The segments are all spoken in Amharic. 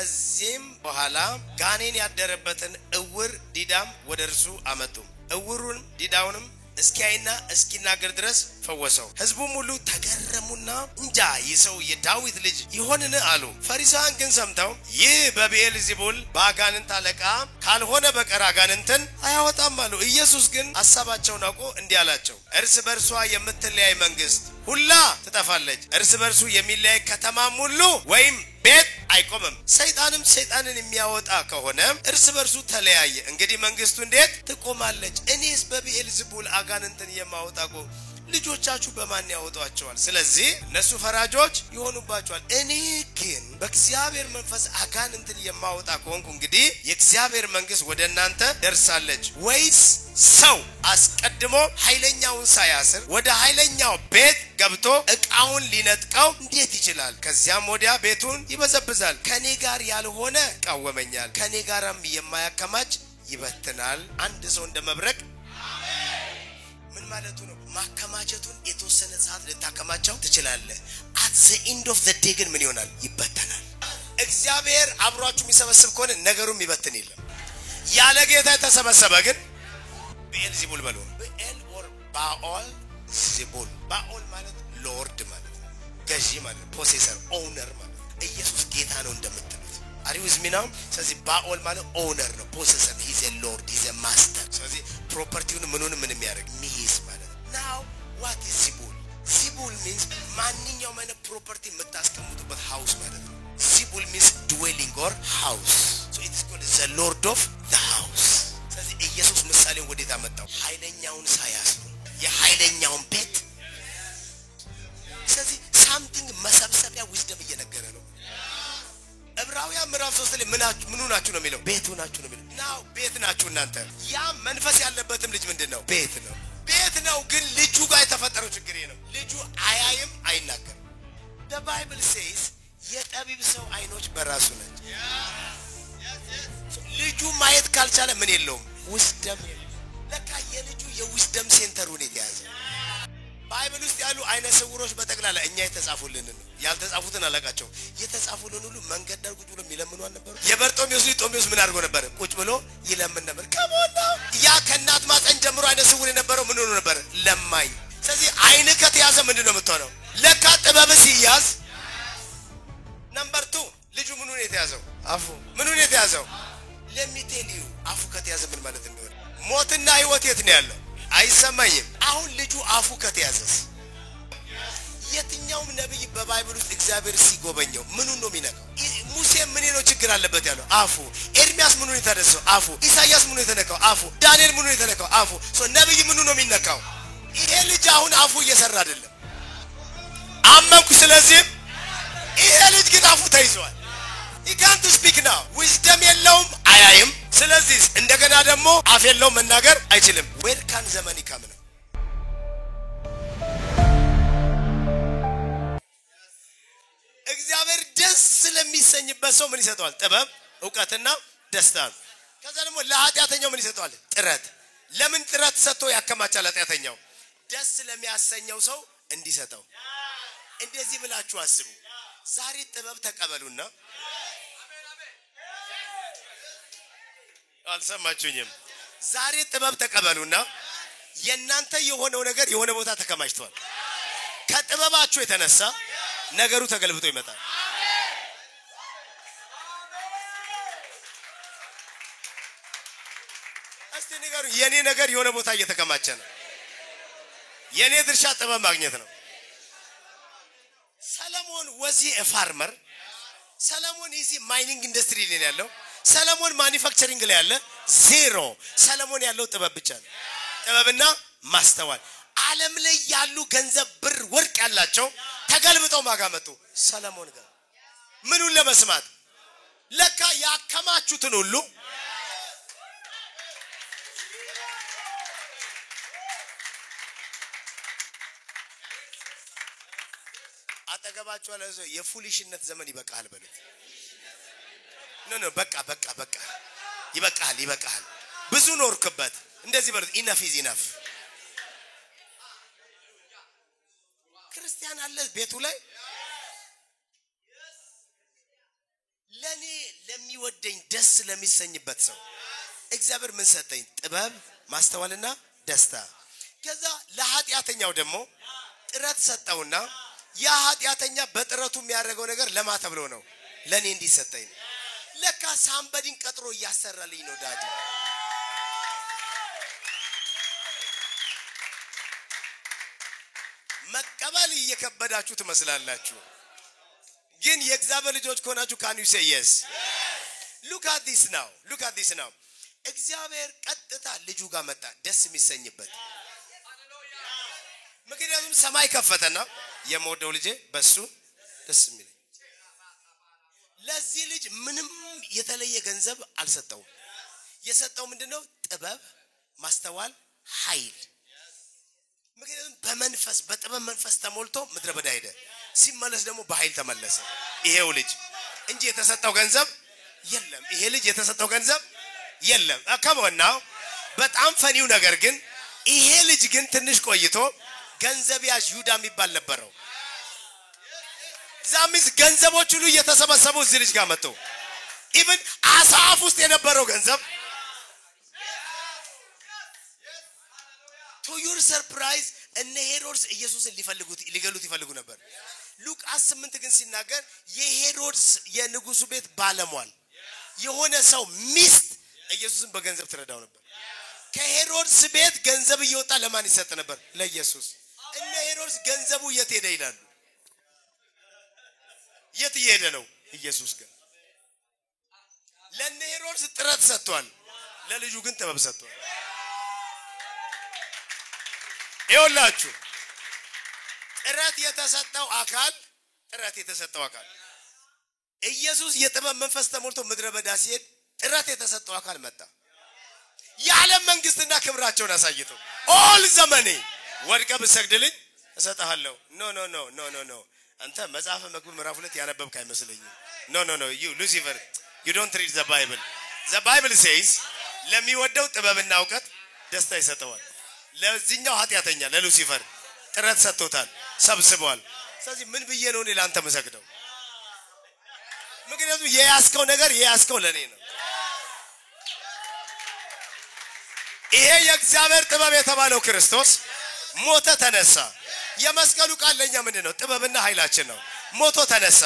ከዚህም በኋላ ጋኔን ያደረበትን እውር ዲዳም ወደ እርሱ አመጡ እውሩን ዲዳውንም እስኪያይና እስኪናገር ድረስ ፈወሰው ህዝቡም ሁሉ ተገረሙና እንጃ ይሰው የዳዊት ልጅ ይሆንን አሉ ፈሪሳውያን ግን ሰምተው ይህ በብዔልዜቡል በአጋንንት አለቃ ካልሆነ በቀር አጋንንትን አያወጣም አሉ ኢየሱስ ግን ሐሳባቸውን አውቆ እንዲህ አላቸው እርስ በርሷ የምትለያይ መንግስት ሁላ ትጠፋለች እርስ በርሱ የሚለያይ ከተማም ሁሉ ወይም ቤት አይቆምም ሰይጣንም ሰይጣንን የሚያወጣ ከሆነ እርስ በርሱ ተለያየ እንግዲህ መንግስቱ እንዴት ትቆማለች እኔስ በብዔልዜቡል አጋንንትን የማወጣው ልጆቻችሁ በማን ያወጣቸዋል ስለዚህ እነሱ ፈራጆች ይሆኑባቸዋል እኔ ግን በእግዚአብሔር መንፈስ አጋንንትን የማወጣ ከሆንኩ እንግዲህ የእግዚአብሔር መንግስት ወደናንተ ደርሳለች ወይስ ሰው አስቀድሞ ኃይለኛውን ሳያስር ወደ ኃይለኛው ቤት ገብቶ እቃውን ሊነጥቀው እንዴት ይችላል ከዚያም ወዲያ ቤቱን ይበዘብዛል ከኔ ጋር ያልሆነ ቃወመኛል ከኔ ጋርም የማያከማች ይበትናል አንድ ሰው እንደመብረቅ ምን ማለቱ ነው ማከማቸቱን የተወሰነ ሰዓት ልታከማቸው ትችላለህ at the end of the day ግን ምን ይሆናል ይበተናል እግዚአብሔር አብሯችሁ የሚሰበስብ ከሆነ ነገሩም ይበትን የለም ያለ ጌታ የተሰበሰበ ግን ብዔልዜቡል በሉ ብዔል or ባኦል ዜቡል ባኦል ማለት ሎርድ ማለት ገዢ ማለት ፖሴሰር ኦውነር ማለት ኢየሱስ ጌታ ነው እንደምትሉት are you with me now ስለዚህ ባኦል ማለት ኦውነር ነው ፖሴሰር he is a lord he is a master ስለዚህ ፕሮፐርቲውን ምኑንም ምንም ያደርግ ሚይዝ ማለት now what is ዜቡል ዜቡል means ማንኛውም አይነት ፕሮፐርቲ የምታስቀምጡበት ሃውስ ማለት ነው ዜቡል means dwelling or house so it is called the lord of the house ስለዚህ ኢየሱስ ምሳሌውን ወዴት አመጣው ኃይለኛውን ሳያስሩ የኃይለኛውን ቤት ስለዚህ something መሰብሰቢያ wisdom እየነገረ ነው ዕብራውያን ምዕራፍ 3 ላይ ምኑ ናችሁ ነው የሚለው ቤቱ ናችሁ ነው የሚለው now ቤት ናችሁ እናንተ ያ መንፈስ ያለበትም ልጅ ምንድነው ቤት ነው ግን ልጁ ጋር የተፈጠረው ችግር ነው ልጁ አያይም አይናገርም the bible says የጠቢብ ሰው አይኖች በራሱ ናቸው ልጁ ማየት ካልቻለ ምን የለውም wisdom ለካ የልጁ የwisdom ሴንተር ነው የተያዘ ባይብል ውስጥ ያሉ አይነ ስውሮች በተቀላላ እኛ የተጻፉልን ነው ያልተጻፉትን አላቃቸው የተጻፉልን ሁሉ መንገድ ዳር ቁጭ ብሎ የሚለምኑ አልነበሩ የበርጦሜዎስ ምን አድርጎ ነበር ቁጭ ብሎ ይለምን ነበር ከሞና ያ ከናት ማፀን ጀምሮ አይነ ስውር የነበረው ምን ሆኖ ነበር ለማኝ ስለዚህ አይነ ከተያዘ ምንድነው የምትሆነው ለካ ጥበብ ሲያዝ ነምበር 2 ልጁ ምኑን የተያዘው አፉ ምኑን የተያዘው let me tell you አፉ ከተያዘ ምን ማለት እንደሆነ ሞትና ህይወት የት ነው ያለው አይሰማኝም አሁን ልጁ አፉ ከተያዘስ የትኛውም ነብይ በባይብል ውስጥ እግዚአብሔር ሲጎበኘው ምኑን ነው የሚነካው ሙሴ ምን ነው ችግር አለበት ያለው አፉ ኤርሚያስ ምኑን የተደረሰው አፉ ኢሳይያስ ምኑን የተነካው አፉ ዳንኤል ምኑን የተነካው አፉ ሶ ነብይ ምኑ ነው የሚነካው ይሄ ልጅ አሁን አፉ እየሰራ አይደለም አመንኩ ስለዚህ ይሄ ልጅ ግን አፉ ተይዟል he can't speak now wisdom የለውም አያይም ስለዚህ እንደገና ደግሞ አፍ የለውም መናገር አይችልም where can ዘመን ይካም ነው እግዚአብሔር ደስ ስለሚሰኝበት ሰው ምን ይሰጣል ጥበብ ዕውቀትና ደስታ ከዛ ደግሞ ለኃጢአተኛው ምን ይሰጣል ጥረት ለምን ጥረት ሰጥቶ ያከማቻል ኃጢአተኛው ደስ ለሚያሰኘው ሰው እንዲሰጠው እንደዚህ ብላችሁ አስቡ ዛሬ ጥበብ ተቀበሉና አልሰማችሁኝም ዛሬ ጥበብ ተቀበሉና የናንተ የሆነው ነገር የሆነ ቦታ ተከማችቷል ከጥበባችሁ የተነሳ ነገሩ ተገልብጦ ይመጣል እስቲ ነገሩ የኔ ነገር የሆነ ቦታ እየተከማቸ ነው የኔ ድርሻ ጥበብ ማግኘት ነው ሰለሞን was he a farmer ሰለሞን is mining industry ላይ ያለው ሰለሞን ማኒፋክቸሪንግ ላይ ያለ ዜሮ ሰለሞን ያለው ጥበብ ብቻ ነው ጥበብና ማስተዋል ዓለም ላይ ያሉ ገንዘብ ብር ወርቅ ያላቸው ተገልብጠው ማጋመጡ ሰለሞን ጋር ምኑን ለመስማት ለካ ያከማቹትን ሁሉ አጠገባቸው አለዘ የፉሊሽነት ዘመን ይበቃል በሉት ኖ በቃ ይበቃል ብዙ ኖርክበት እንደዚህ በሉት enough is enough ክርስቲያን አለ ቤቱ ላይ ለኔ ለሚወደኝ ደስ ለሚሰኝበት ሰው እግዚአብሔር ምን ሰጠኝ? ጥበብ ማስተዋልና ደስታ። ከዛ ለኃጢአተኛው ደግሞ ጥረት ሰጠውና ያ ኃጢአተኛ በጥረቱ የሚያደርገው ነገር ለማታ ብሎ ነው ለኔ እንዲሰጠኝ። ለካ ሳምበዲን ቀጥሮ እያሰራልኝ ነው ዳዲ። መቀበል እየከበዳችሁ ትመስላላችሁ፣ ግን የእግዚአብሔር ልጆች ከሆናችሁ can you say yes? Look at this now. እግዚአብሔር ቀጥታ ልጁ ጋር መጣ ደስ የሚሰኝበት። ምክንያቱም ሰማይ ከፈተና የሞደው ልጄ በሱ ደስ የሚለኝ። ለዚህ ልጅ ምንም የተለየ ገንዘብ አልሰጠው። የሰጠው ምንድነው? ጥበብ፣ ማስተዋል፣ ኃይል። ምክንያቱም በመንፈስ በጥበብ መንፈስ ተሞልቶ ምድረ በዳ ሄደ። ሲመለስ ደግሞ በኃይል ተመለሰ። ይሄው ልጅ እንጂ የተሰጠው ገንዘብ የለም። ይሄ ልጅ የተሰጠው ገንዘብ የለም። አከመውና በጣም ፈኒው ነገር ግን ይሄ ልጅ ግን ትንሽ ቆይቶ ገንዘብ ያዥ ይሁዳ የሚባል ነበረው። ዛሚስ ገንዘቦች ሁሉ እየተሰበሰቡ እዚህ ልጅ ጋር መጡ። ኢቭን አሳፍ ውስጥ የነበረው ገንዘብ to your surprise እነ ሄሮድስ ኢየሱስን ሊገሉት ይፈልጉ ነበር። ሉቃስ 8 ግን ሲናገር የሄሮድስ የንጉሱ ቤት ባለሟል የሆነ ሰው ሚስት ኢየሱስን በገንዘብ ትረዳው ነበር። ከሄሮድስ ቤት ገንዘብ እየወጣ ለማን ይሰጥ ነበር? ለኢየሱስ። እነ ሄሮድስ ገንዘቡ የት ሄደ ይላሉ? የት ይሄደ ነው? ኢየሱስ ጋር። ለነ ሄሮድስ ጥረት ሰጥቷል፣ ለልጁ ግን ጥበብ ሰጥቷል። ይኸውላችሁ ጥረት የተሰጠው አካል ኢየሱስ የጥበብ መንፈስ ተሞልቶ ምድረ በዳ ሲሄድ ጥረት የተሰጠው አካል መጣ። የዓለም መንግስትና ክብራቸውን አሳይተው ኦል ዘመኔ ወድቀ ብሰግድልኝ እሰጥሃለሁ። ኖ አንተ መጽሐፈ መክብብ ምዕራፍ 2 ያነበብክ አይመስለኝም። ኖ you Lucifer, you don't read the Bible says ለሚወደው ጥበብና ዕውቀት ደስታ ይሰጠዋል። ለዚህኛው ኃጢአተኛ ለሉሲፈር ጥረት ሰጥቶታል፣ ሰብስቧል። ስለዚህ ምን ብዬ ነው እኔ ላንተ መሰግደው? ምክንያቱም የያዝከው ነገር የያዝከው ለኔ ነው። ይሄ የእግዚአብሔር ጥበብ የተባለው ክርስቶስ ሞተ ተነሳ። የመስቀሉ ቃል ለኛ ምንድነው? ጥበብና ኃይላችን ነው። ሞቶ ተነሳ።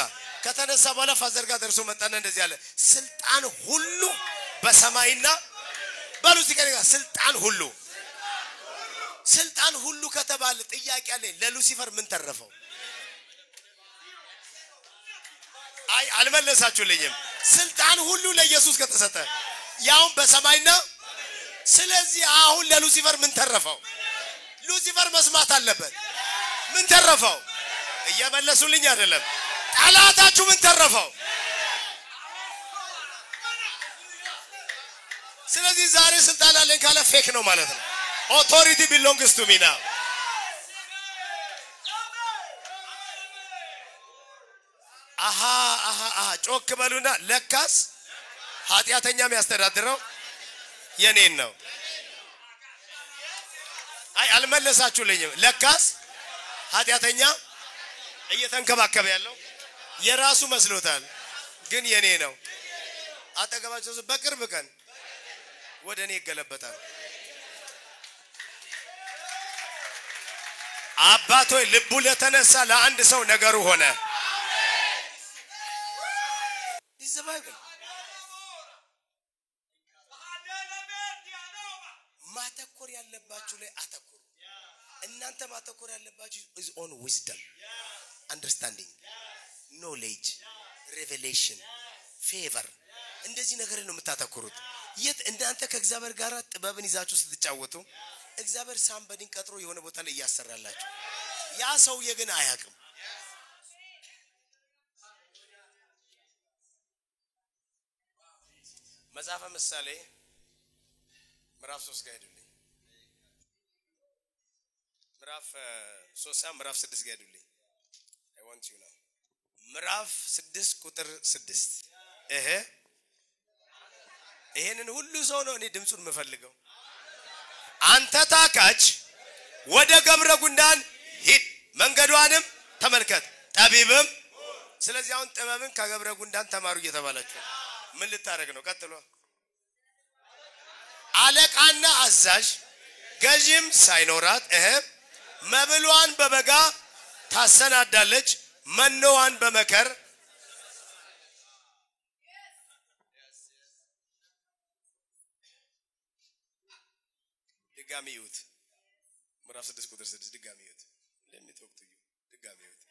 ከተነሳ በኋላ ፋዘር ጋር ደርሶ መጣና እንደዚህ አለ፣ ስልጣን ሁሉ በሰማይና በሉሲ ከነጋ ስልጣን ሁሉ ከተባለ ጥያቄ አለኝ። ለሉሲፈር ምን ተረፈው? አይ አልመለሳችሁልኝም። ስልጣን ሁሉ ለኢየሱስ ከተሰጠ ያውን በሰማይና ስለዚህ አሁን ለሉሲፈር ምን ተረፈው? ሉሲፈር መስማት አለበት። ምን ተረፈው? እየመለሱልኝ አይደለም። ጠላታችሁ ምን ተረፈው? ስለዚህ ዛሬ ስልጣን አለኝ ካለ ፌክ ነው ማለት ነው። authority belongs to me now. አሃ ጮክ በሉና ለካስ ኃጢአተኛ የሚያስተዳድረው የኔን ነው። አይ አልመለሳችሁልኝም። ለካስ ኃጢአተኛ እየተንከባከበ ያለው የራሱ መስሎታል፣ ግን የኔ ነው። አጠገባቸው በቅርብ ቀን ወደኔ ይገለበጣል። አባቶ ልቡ ለተነሳ ለአንድ ሰው ነገሩ ሆነ። This is the Bible. ማተኮር ያለባችሁ ላይ አተኮሩ። እናንተ ማተኮር ያለባችሁ is on wisdom, understanding, knowledge, revelation, favor. እንደዚህ ነገር ነው የምታተኮሩት። የት እናንተ ከእግዚአብሔር ጋር ጥበብን ይዛችሁ ስትጫወቱ እግዚአብሔር ሳምበዲን ቀጥሮ የሆነ ቦታ ላይ ያሰራላችሁ። ያ ሰውዬ ግን አያውቅም። መጽሐፈ ምሳሌ ምዕራፍ 3 ጋር ሄዱልኝ። ምዕራፍ 3 ምዕራፍ 6 ጋር ሄዱልኝ። I want you now. ምዕራፍ 6 ቁጥር 6 ይሄንን ሁሉ ሰው ነው እኔ ድምጹን የምፈልገው። አንተ ታካች ወደ ገብረ ጉንዳን ሂድ፣ መንገዷንም ተመልከት፣ ጠቢብም። ስለዚህ አሁን ጥበብን ከገብረ ጉንዳን ተማሩ እየተባላችሁ ምን ልታረግ ነው ቀጥሎ አለቃና አዛዥ ገዥም ሳይኖራት መብሏን በበጋ ታሰናዳለች መኖዋን በመከር ድጋሚዩት ምዕራፍ 6 ቁጥር 6 ድጋሚዩት ለሚተውቱ ድጋሚዩት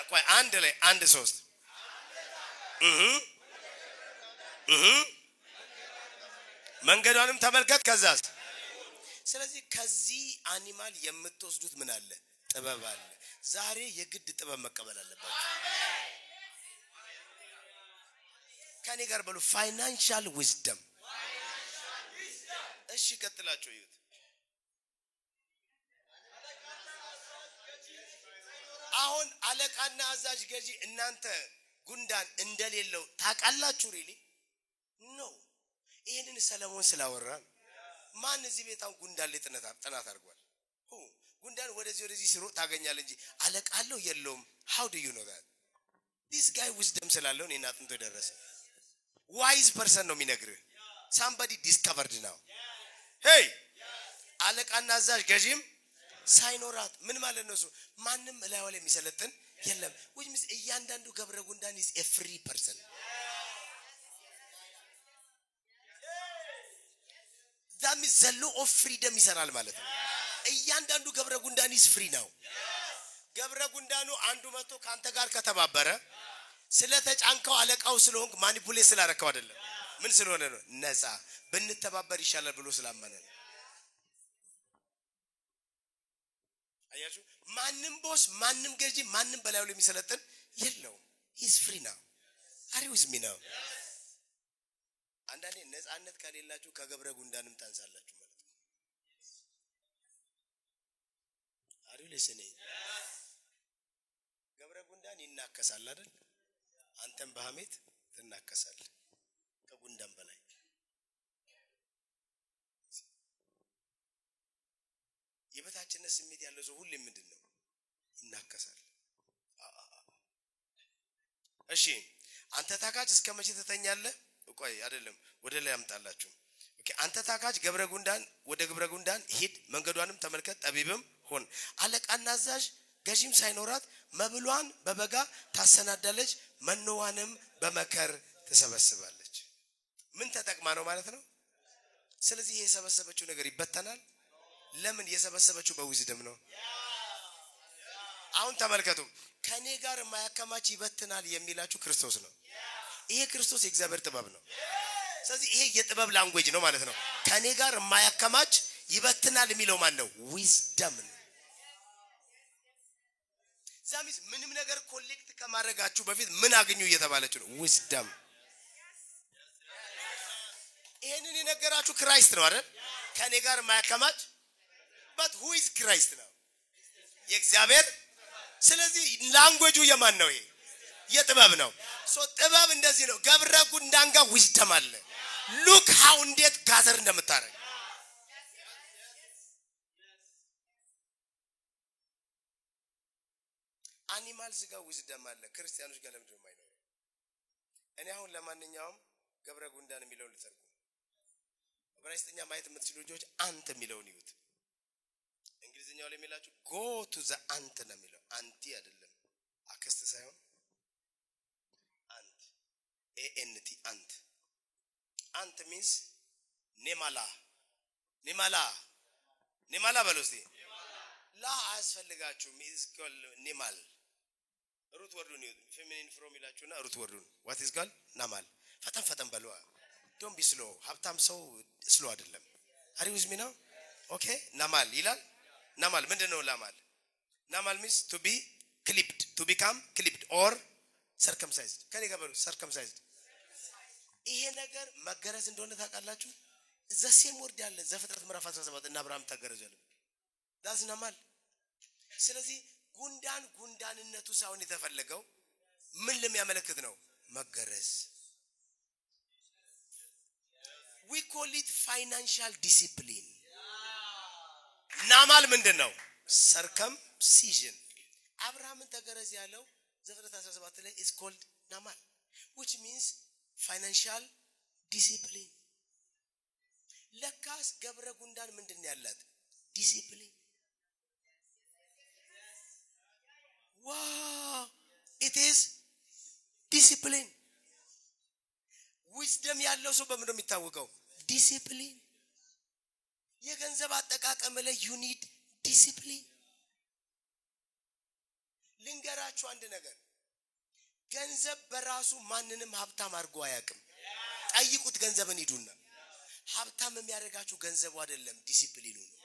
አቋይ አንድ ላይ አንድ ሶስት መንገዷንም ተመልከት ከዛስ ስለዚህ ከዚህ አኒማል የምትወስዱት ምን አለ ጥበብ አለ ዛሬ የግድ ጥበብ መቀበል አለባችሁ ከኔ ጋር በሉ ፋይናንሻል ዊዝደም እሺ ቀጥላችሁ ይዩት አሁን አለቃና አዛዥ ገዢ እናንተ ጉንዳን እንደሌለው ታቃላችሁ ሪሊ ኖ ይሄንን ሰለሞን ስላወራ ማን እዚህ ቤታው ጉንዳን ለጥናት አድርጓል ጉንዳን ወደዚህ ሲሮ ታገኛለ እንጂ አለቃለው የለውም how do you know that this guy wisdom ስላለው እኔና ጥንቶ ደረሰ wise person ነው የሚነግርህ somebody discovered now hey አለቃና አዛዥ ገዢም ሳይኖራት ምን ማለት ነው እሱ ማንንም ላይዋ ላይ የሚሰለጥን የለም which means እያንዳንዱ ገብረ ጉንዳን is a free person that means the law of freedom ይሰራል ማለት ነው እያንዳንዱ ገብረ ጉንዳን is free now ገብረ ጉንዳኑ አንዱ መጥቶ ካንተ ጋር ከተባበረ ስለተጫንከው አለቃው ስለሆንክ ማኒፑሌት ስላረከው አይደለም ምን ስለሆነ ነው ነፃ ብንተባበር ይሻላል ብሎ ስላመነ አያጁ ማንንም ቦስ ማንንም ገዢ ማንንም በላዩ ላይ የሚሰለጥን የለው he is free now are you with me now አንዳንዴ ነፃነት ከሌላችሁ ከገብረ ጉንዳንም ታንሳላችሁ ማለት ነው are you listening ገብረ ጉንዳን ይናከሳል አይደል አንተም በሐሜት ትናከሳል ከጉንዳን በላይ የበታችነት ስሜት ያለው ሰው ሁሌ ምንድነው ይናከሳል እሺ አንተ ታካች እስከ መቼ ተተኛለህ ቆይ አይደለም ወደ ላይ ያምጣላችሁ ኦኬ አንተ ታካች ገብረ ጉንዳን ወደ ገብረ ጉንዳን ሂድ መንገዷንም ተመልከት ጠቢብም ሆን አለቃና አዛዥ ገዢም ሳይኖራት መብሏን በበጋ ታሰናዳለች መኖዋንም በመከር ተሰበስባለች ምን ተጠቅማ ነው ማለት ነው ስለዚህ የሰበሰበችው ነገር ይበተናል ለምን የሰበሰበችው በዊዝደም ነው አሁን ተመልከቱ ከኔ ጋር ማያከማች ይበተናል የሚላችሁ ክርስቶስ ነው ይሄ ክርስቶስ የእግዚአብሔር ጥበብ ነው ስለዚህ ይሄ የጥበብ ላንጉዌጅ ነው ማለት ነው ከኔ ጋር ማያከማች ይበተናል የሚለው ማን ነው ዊዝደም ዛሚስ ምንም ነገር ኮሌክት ከማድረጋችሁ በፊት ምን አገኙ እየተባለች ነው ዊዝደም ይሄንን የነገራችሁ ክራይስት ነው አይደል ከኔ ጋር ማያከማች but who is Christ now የእግዚአብሔር ስለዚህ ላንጉዌጁ የማን ነው ይሄ የጥበብ ነው ሶ ጥበብ እንደዚህ ነው ገብረ ጉንዳን ጋር ዊዝደም አለ look how እንዴት ጋዘር እንደምታረግ አኒማልስ ጋር ዊዝደም አለ ክርስቲያኖች ጋር ለምንድነው የማይኖር እኔ አሁን ለማንኛውም ገብረ ጉንዳን የሚለው ልተርጉ ዕብራይስጥኛ ማየት የምትችሉ ልጆች አንተ የሚለውን ይዩት እንግሊዝኛው ላይ የሚላችሁ go to the ant ነው የሚለው አንቲ አይደለም አክስት ሳይሆን ant ant ant ant means ኔማላ በሉስቲ ላ አስፈልጋችሁ is called ኔማል ሩት ወርዱን ይዩት feminine from ይላችሁና ሩት ወርዱን what is called ናማል ፈጠን በሉ don't be slow ሀብታም ሰው slow አይደለም are you with me now okay ናማል ይላል ናማል ምንድነው ናማል means to be clipped to become clipped or circumcised ከኔ ጋር በሉ circumcised ይሄ ነገር መገረዝ እንደሆነ ታውቃላችሁ the same word ያለ ዘፍጥረት ምዕራፍ 17 እና አብርሃም ተገረዘሉ that's ናማል ስለዚህ ጉንዳንነቱ ሳይሆን የተፈለገው ምን ለሚያመለክት ነው መገረዝ we call it financial discipline ናማል ምንድነው circumcision አብርሃምን ተገረዝ ያለው ዘፍጥረት 17 ላይ is called ናማል which means ፋይናንሻል ዲሲፕሊን ለካስ ገብረ ጉንዳን ምንድነው ያላት ዲሲፕሊን wow it is discipline wisdom ያለው ሰው በምን ነው የሚታወቀው ዲሲፕሊን የገንዘብ አጠቃቀም ላይ you need discipline ልንገራችሁ አንድ ነገር ገንዘብ በራሱ ማንንም ሀብታም አድርጎ አያውቅም ጠይቁት ገንዘብን ሂዱና ሀብታም የሚያደርጋችሁ ገንዘቡ አይደለም ዲሲፕሊኑ ነው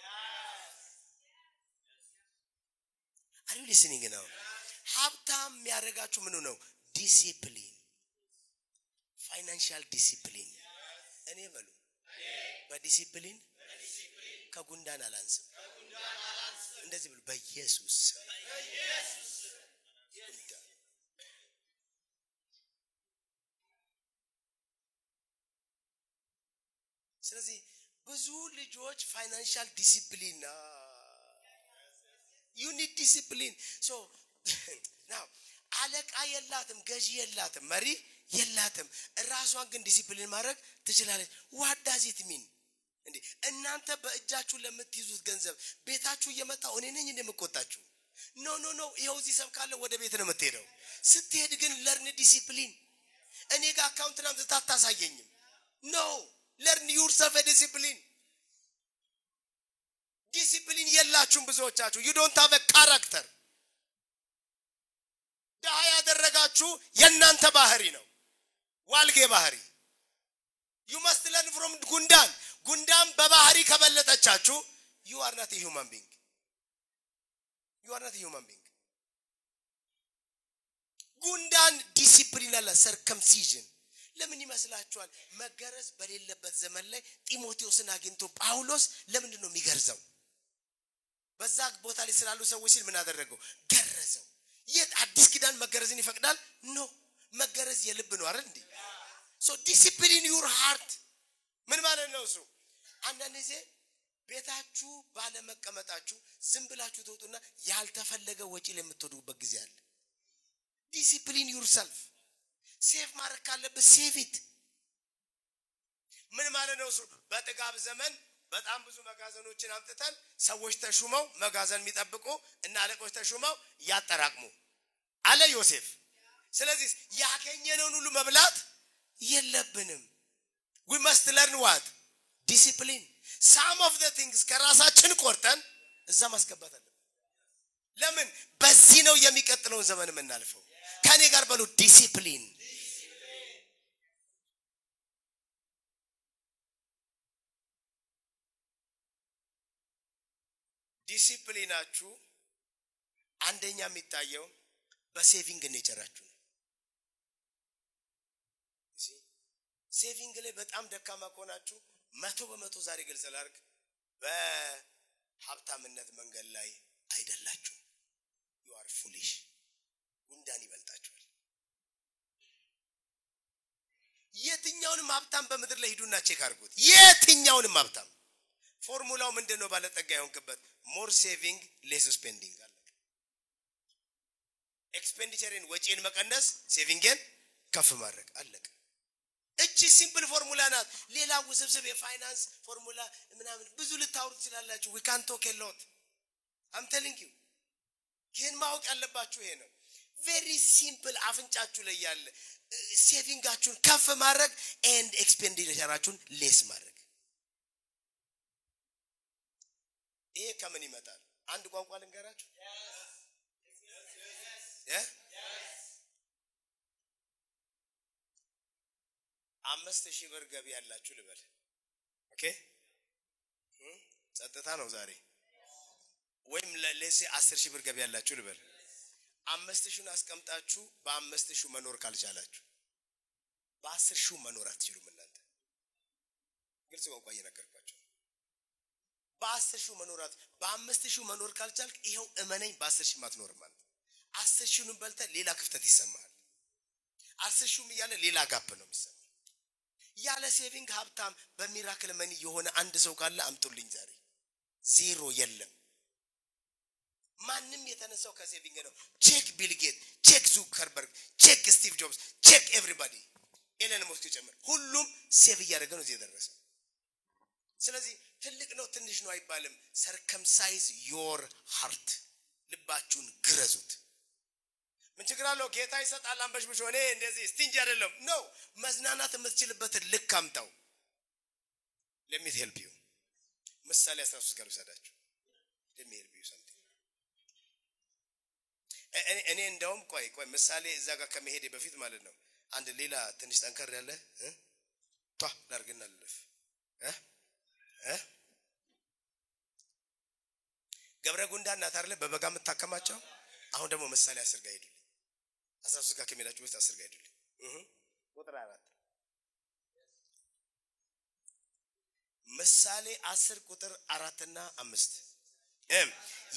are you listening now ሀብታም የሚያደርጋችሁ ምን ነው ዲሲፕሊን ፋይናንሻል ዲሲፕሊን እኔ በሉ በዲሲፕሊን ከጉንዳን አላንስም እንደዚህ ብሉ በኢየሱስ ስለዚህ ብዙ ልጆች ፋይናንሻል ዲሲፕሊን you need discipline so now አለቃ የላትም ገዢ የላትም መሪ የላትም ራሷን ግን ዲሲፕሊን ማድረግ ትችላለች what does it mean እንዴ እናንተ በእጃችሁ ለምትይዙት ገንዘብ ቤታችሁ እየመጣው እኔ ነኝ እንደምቆጣችሁ no ይሄው እዚህ ሰብካለ ወደ ቤት ነው የምትሄደው ስትሄድ ግን learn discipline እኔ ጋር አካውንት ናም ታታሳየኝም no learn yourself a discipline discipline የላችሁም ብዙዎቻችሁ you don't have a character ዳያ ያደረጋችሁ የናንተ ባህሪ ነው ዋልጌ ባህሪ you must learn from ጉንዳን በባህሪ ከበለጠቻችሁ you are not a human being ጉንዳን ዲሲፕሊን አለ circumcision ለምን ይመስላችኋል መገረዝ በሌለበት ዘመን ላይ ጢሞቴዎስን አግኝቶ ጳውሎስ ለምን ነው የሚገርዘው በዛ ቦታ ላይ ስላሉ ሰዎች ሲል ምን አደረገው ገረዘው የት አዲስ ኪዳን መገረዝን ይፈቅዳል ኖ መገረዝ የልብ ነው አይደል እንዴ so discipline your heart ምን ማለት ነው እሱ አንዳንድ ጊዜ ቤታችሁ ባለ መቀመጣችሁ ዝም ብላችሁ ተውጡና ያልተፈለገ ወጪ ለምትወዱበት ጊዜ አለ discipline yourself ሴፍ ማድረግ ካለበት ሴቭ ኢት ምን ማለት ነው እሱ በጥጋብ ዘመን በጣም ብዙ መጋዘኖችን አምጥተን ሰዎች ተሹመው መጋዘን የሚጠብቁ እና አለቆች ተሹመው ያጠራቅሙ አለ ዮሴፍ ስለዚህ ያገኘነውን ሁሉ መብላት የለብንም we must learn what discipline some of the things ከራሳችን ቆርጠን እዛ ማስገባት አለብን ለምን በዚህ ነው የሚቀጥለው ዘመን የምናልፈው ከኔ ጋር በሉ ዲሲፕሊን ዲሲፕሊናችሁ አንደኛ የሚታየው በሴቪንግ ኔቸራችሁ ነው ሴቪንግ ላይ በጣም ደካማ ከሆናችሁ 100% ዛሬ ግልጽ ላድርግ በሀብታምነት መንገድ ላይ አይደላችሁ you are foolish ጉንዳን ይበልጣችኋል የትኛውንም ሀብታም በመድር ላይ ሄዱና ቼክ አድርጉት የትኛውንም ሀብታም ፎርሙላው ምንድነው ባለጠጋ ይሆንበት more saving less spending አለ expenditure ወጪን መቀነስ saving-ን ከፍ ማድረግ አለቀ እቺ ሲምፕል ፎርሙላ ናት ሌላ ውስብስብ የፋይናንስ ፎርሙላ ምናምን ብዙ ልታወሩ ትችላላችሁ we can talk a lot I'm telling you ግን ማወቅ ያለባችሁ ይሄ ነው very simple አፍንጫችሁ ላይ ያለ saving-አችሁን ከፍ ማድረግ and expenditure-አችሁን less ማድረግ ይሄ ከምን ይመጣል አንድ ቋንቋ ልንገራችሁ yes 5000 ብር ገቢ ያላችሁ ልበል ኦኬ ጸጥታ ነው ዛሬ ወይም ለሌሴ 10000 ብር ገቢ ያላችሁ ልበል 5000ን አስቀምጣችሁ በ5000 መኖር ካልቻላችሁ በ10000 መኖር አትችሉም እናንተ ግልጽ ቋንቋ እየነገርኳችሁ በ10000 መኖራት በ5000 መኖር ካልቻልክ ይሄው እመነኝ በ10000 ማትኖር ማለት 10000ን በልተ ሌላ ክፍተት ይሰማል 10000ም ይያለ ሌላ ጋፕ ነው የሚሰማው ያለ ሴቪንግ ሀብታም በሚራክል መኒ የሆነ አንድ ሰው ካለ አምጡልኝ ዛሬ ዜሮ የለም ማንንም የተነሳው ከሴቪንግ ነው ቼክ ቢል ጌት ቼክ ዙከርበርግ ቼክ ስቲቭ ጆብስ ቼክ ኤቨሪባዲ ኤለን መስክ ጨምር ሁሉም ሴቭ እያደረገ ነው እዚህ ደረሰ ስለዚህ ትልቅ ነው ትንሽ ነው አይባልም circumcise your heart ልባችሁን ግረዙት ምን ችግር አለው ጌታ ይሰጣል አንበሽብሽ ሆነ እንደዚህ ስቲንጅ አይደለም ነው መዝናናት የምትችልበት ልክ አምጣው let me help you ምሳሌ 13 ጋር ወሰዳችሁ let me help you something እኔ እንደውም ቆይ ምሳሌ እዛ ጋር ከመሄድ በፊት ማለት ነው አንድ ሌላ ትንሽ ጠንከር ያለ ላርግና ልለፍ ገብረ ጉንዳን ናት አይደለ በበጋ መታከማቸው አሁን ደግሞ ምሳሌ 10 ጋር ሄዱ 13 ጋር ከመሄዳችሁ በፊት 10 ጋር ሄዱ ቁጥር 4 ምሳሌ 10 ቁጥር 4 እና 5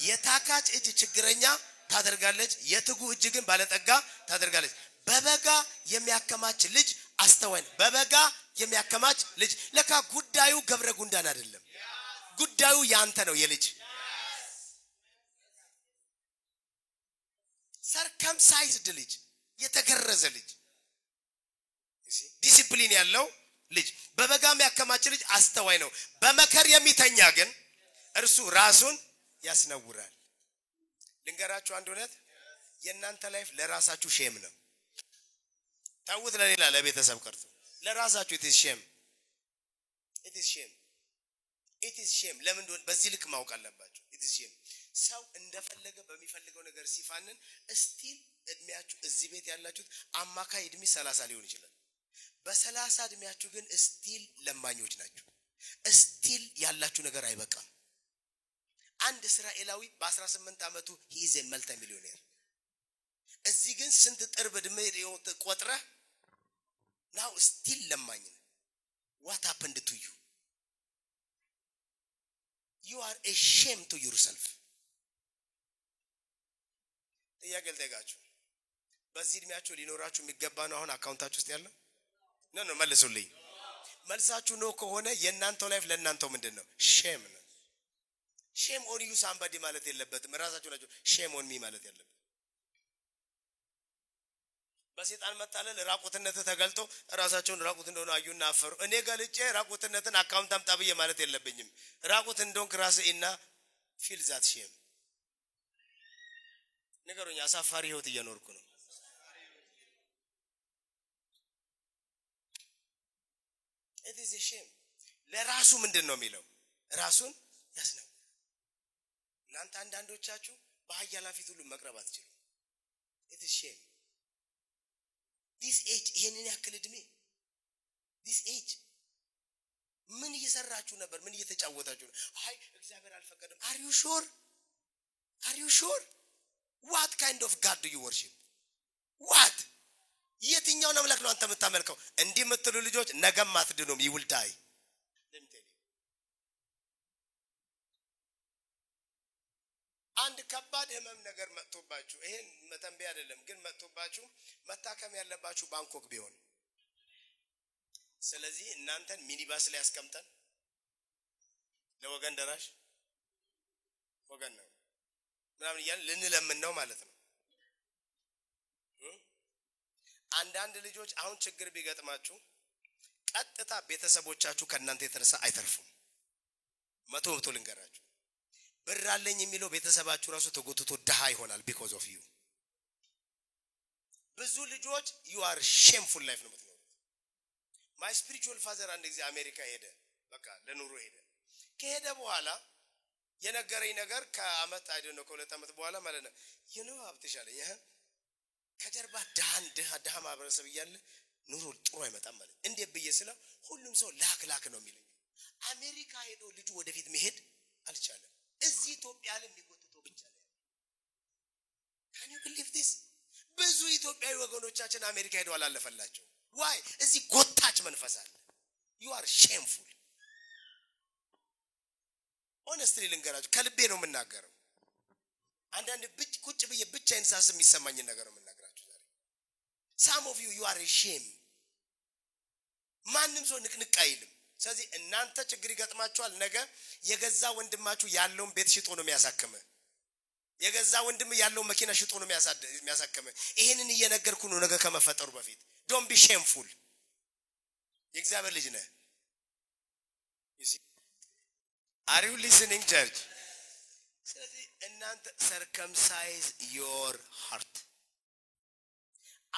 የታካች እጅ ችግረኛ ታደርጋለች የትጉ እጅ ግን ባለጠጋ ታደርጋለች በበጋ የሚያከማች ልጅ አስተዋይ በበጋ የሚያከማች ልጅ ለካ ጉዳዩ ገብረ ጉንዳን አይደለም ጉዳዩ ያንተ ነው የልጅ circumcised ልጅ የተገረዘ ልጅ ዲሲፕሊን ያለው ልጅ በበጋ የሚያከማች ልጅ አስተዋይ ነው በመከር የሚተኛ ግን እርሱ ራሱን ያስነውራል ልንገራችሁ አንድ እውነት የእናንተ ላይፍ ለራሳችሁ ሼም ነው ታውት ለሌላ ለቤተሰብ ቀርቶ ለራሳችሁ it is shame ለምን እንደሆነ በዚህ ልክ ማወቅ አለባችሁ it is shame ሰው እንደፈለገ በሚፈልገው ነገር ሲፋነን ስቲል እድሜያችሁ እዚህ ቤት ያላችሁት አማካይ እድሜ 30 ሊሆን ይችላል በ30 እድሜያችሁ ግን ስቲል ለማኞች ናችሁ ስቲል ያላችሁ ነገር አይበቃም አንድ እስራኤላዊ በ18 አመቱ he is a multi-millionaire እዚህ ግን ስንት ጥርብ እድሜ ቆጥረ now still ለማኝ what happened to you you are ashamed to yourself ያገልጠጋችሁ በዚህ እድሜያችሁ ሊኖራችሁ የሚገባ ነው አሁን አካውንታችሁ ውስጥ ያለው ነው መልሱልኝ መልሳችሁ ነው ከሆነ የናንተው ላይፍ ለናንተው ምንድነው ሼም ነው ሼም ኦን ዩ ሳምባዲ ማለት የለበትም ራሳችሁ ናችሁ ሼም ኦን ሚ ማለት ያለበት በሰይጣን መጣለል ራቁትነት ተገልጦ ራሳቸውን ራቁት እንደሆነ አዩና አፈሩ እኔ ገልጬ ራቁትነትን አካውንት አምጣብዬ ማለት የለብኝም ራቁት እንደሆንክ ራስህና ፊል ዛት ሼም ነገሩኛ አሳፋሪ ህይወት እየኖርኩ ነው it is a shame ለራሱ ምንድነው የሚለው ራሱን ያስነው እናንተ አንዳንዶቻችሁ በአያላ ፊት ሁሉ መቅረብ አትችሉ it is shame this age ይሄንን ያክል እድሜ this age ምን እየሰራችሁ ነበር ምን እየተጫወታችሁ አይ እግዚአብሔር አልፈቀደም are you sure what kind of god do you worship what የትኛው አምላክ ነው አንተ የምታመልከው እንዲህ የምትሉ ልጆች ነገም አትድኑም you will die አንድ ከባድ ህመም ነገር መጥቶባችሁ ይሄን መተንበያ አይደለም ግን መጥቶባችሁ መታከም ያለባችሁ ባንኮክ ቢሆን ስለዚህ እናንተን ሚኒባስ ላይ ያስቀምጠን ለወገን ደራሽ ወገን ነው ምናምን ይያል ልንለምን ነው ማለት ነው አንዳንድ ልጆች አሁን ችግር ቢገጥማችሁ ቀጥታ ቤተሰቦቻችሁ ከናንተ የተነሳ አይተርፉም መቶ ልንገራችሁ ብራለኝ የሚለው ቤተሰባችሁ ራሱ ተጎትቶ ደሃ ይሆናል because of you ብዙ ልጆች you are shameful life ነው የምትኖሩት my spiritual father አንድ ጊዜ አሜሪካ ሄደ በቃ ለኑሮ ከሄደ በኋላ የነገረኝ ነገር ከአመት አይደለም ከሁለት አመት በኋላ ማለት ነው የነው ሀብትሻለኝ ከጀርባ ደሃ ማህበረሰብ ይያለ ኑሮ ጥሩ አይመጣም ማለት እንዴ በየስለው ሁሉም ሰው ላክ ነው የሚለኝ አሜሪካ ሄዶ ልጁ ወደፊት መሄድ አልቻለም እዚህ ኢትዮጵያ ላይ የሚጎትተው ብቻ ነው can you believe this ብዙ ኢትዮጵያዊ ወገኖቻችን አሜሪካ ሄዶ አላለፈላቸው why እዚህ ጎታች መንፈስ አለ you are shameful honestly ልንገራችሁ ከልቤ ነው የምናገረው አንዳንድ ቁጭ ብዬ ብቻዬን ሳስብ የሚሰማኝ ነገር ነው የምናገራችሁ ዛሬ some of you are ashamed ማንንም ሰው ንቅንቅ አይልም ስለዚህ እናንተ ችግር ይገጥማችኋል ነገ የገዛ ወንድማችሁ ያለውን ቤት ሽጦ ነው የሚያሳከመ የገዛ ወንድም ያለው መኪና ሽጦ ነው የሚያሳከመ ይሄንን እየነገርኩ ነው ነገ ከመፈጠሩ በፊት don't be shameful የእግዚአብሔር ልጅ ነህ are you listening church ስለዚህ እናንተ circumcise your heart